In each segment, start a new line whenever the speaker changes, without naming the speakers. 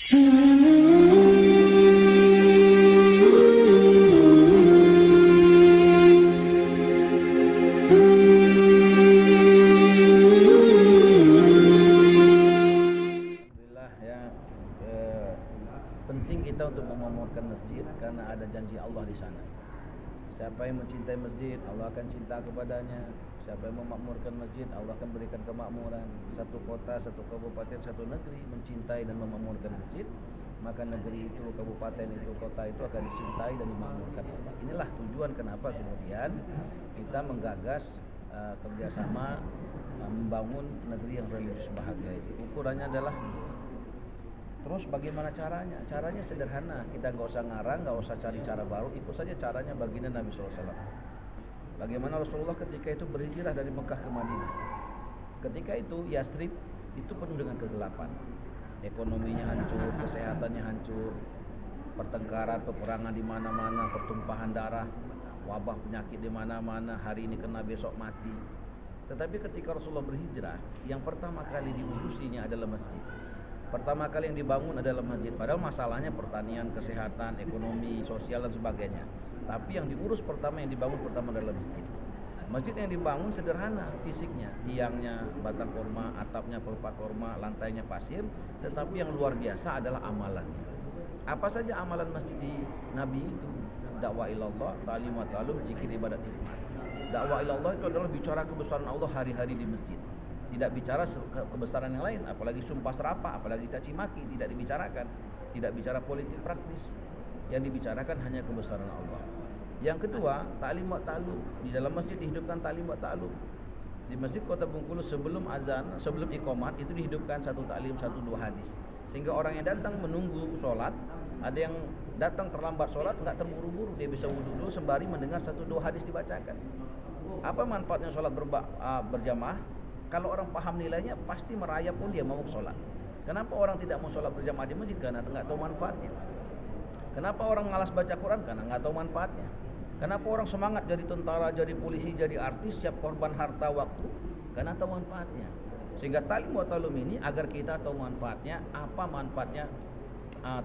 Penting kita untuk memakmurkan masjid karena ada janji Allah di sana. Siapa yang mencintai masjid, Allah akan cinta kepadanya. Siapa yang memakmurkan masjid, Allah akan berikan kemakmuran. Satu kota, satu kabupaten, satu negeri mencintai dan memakmurkan masjid, maka negeri itu, kabupaten itu, kota itu akan dicintai dan dimakmurkan Allah. Inilah tujuan kenapa kemudian kita menggagas kerjasama membangun negeri yang religius bahagia itu. Ukurannya adalah terus bagaimana caranya? Caranya sederhana. Kita nggak usah ngarang, nggak usah cari cara baru. Ikut saja caranya baginda Nabi SAW. Bagaimana Rasulullah ketika itu berhijrah dari Mekah ke Madinah. Ketika itu Yastrib itu penuh dengan kegelapan. Ekonominya hancur, kesehatannya hancur, pertengkaran, peperangan di mana-mana, pertumpahan darah, wabah penyakit di mana-mana. Hari ini kena, besok mati. Tetapi ketika Rasulullah berhijrah, yang pertama kali diurusinya adalah masjid. Pertama kali yang dibangun adalah masjid. Padahal masalahnya pertanian, kesehatan, ekonomi, sosial dan sebagainya. Tapi yang diurus pertama, yang dibangun pertama adalah masjid. Masjid yang dibangun sederhana fisiknya, tiangnya batang korma, atapnya pelupa korma, lantainya pasir. Tetapi yang luar biasa adalah amalannya. Apa saja amalan masjid di Nabi itu? Dakwah ilallah, ta'lim wa ta'allum, zikir, ibadat, hikmat. Dakwah ilallah itu adalah bicara kebesaran Allah hari-hari di masjid. Tidak bicara kebesaran yang lain, apalagi sumpah serapah, apalagi caci maki, tidak dibicarakan. Tidak bicara politik praktis. Yang dibicarakan hanya kebesaran Allah. Yang kedua, ta'lim wa ta'allum. Di dalam masjid dihidupkan ta'lim wa ta'allum. Di Masjid Kota Bengkulu sebelum azan, sebelum iqamat itu dihidupkan satu ta'lim, satu dua hadis. Sehingga orang yang datang menunggu sholat, ada yang datang terlambat sholat, enggak terburu-buru, dia bisa wudu dulu sembari mendengar satu dua hadis dibacakan. Apa manfaatnya sholat berjamaah? Kalau orang paham nilainya, pasti merayap pun dia mau sholat. Kenapa orang tidak mau sholat berjamaah di masjid? Karena nggak tahu manfaatnya. Kenapa orang malas baca Quran? Karena nggak tahu manfaatnya. Kenapa orang semangat jadi tentara, jadi polisi, jadi artis, siap korban harta waktu? Karena tahu manfaatnya. Sehingga ta'lim wa ta'allum ini agar kita tahu manfaatnya, apa manfaatnya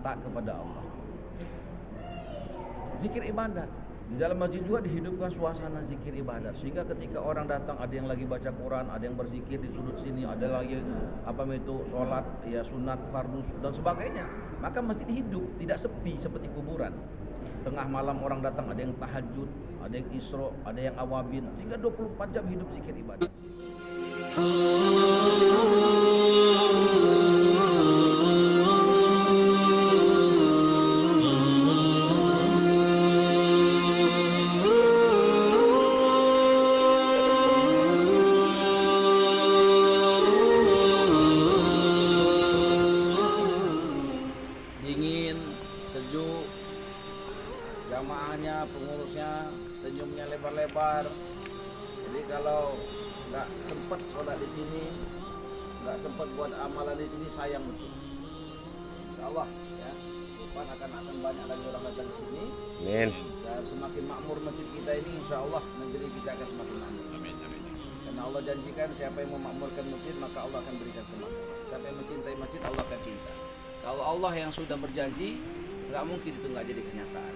taat kepada Allah. Zikir ibadat. Di dalam masjid juga dihidupkan suasana zikir ibadat, sehingga ketika orang datang ada yang lagi baca Quran, ada yang berzikir di sudut sini, ada lagi sholat, ya sunat, fardu dan sebagainya. Maka masjid hidup, tidak sepi seperti kuburan. Tengah malam orang datang, ada yang tahajud, ada yang isra, ada yang awabin, sehingga 24 jam hidup zikir ibadat. Dingin, sejuk, jamaahnya, pengurusnya senyumnya lebar-lebar. Jadi kalau nggak sempat sholat di sini, nggak sempat buat amalan di sini, sayang betul. Insya Allah ya, depan akan banyak lagi orang datang ke sini.
Amin.
Dan semakin makmur masjid kita ini, insya Allah negeri kita akan semakin makmur.
Amin. Amin.
Karena Allah janjikan siapa yang memakmurkan masjid maka Allah akan berikan kemakmuran. Siapa yang mencintai masjid Allah akan cinta. Kalau Allah yang sudah berjanji, nggak mungkin itu nggak jadi kenyataan.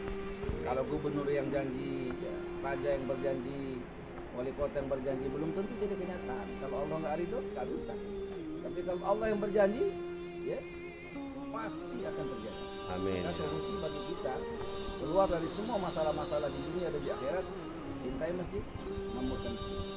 Kalau gubernur yang janji, ya, raja yang berjanji, wali kota yang berjanji, belum tentu jadi kenyataan. Kalau Allah nggak ridho, nggak bisa. Tapi kalau Allah yang berjanji, ya pasti akan terjadi.
Amin.
Maka solusi bagi kita keluar dari semua masalah-masalah di dunia dan di akhirat, cintai masjid, makmurkan masjid.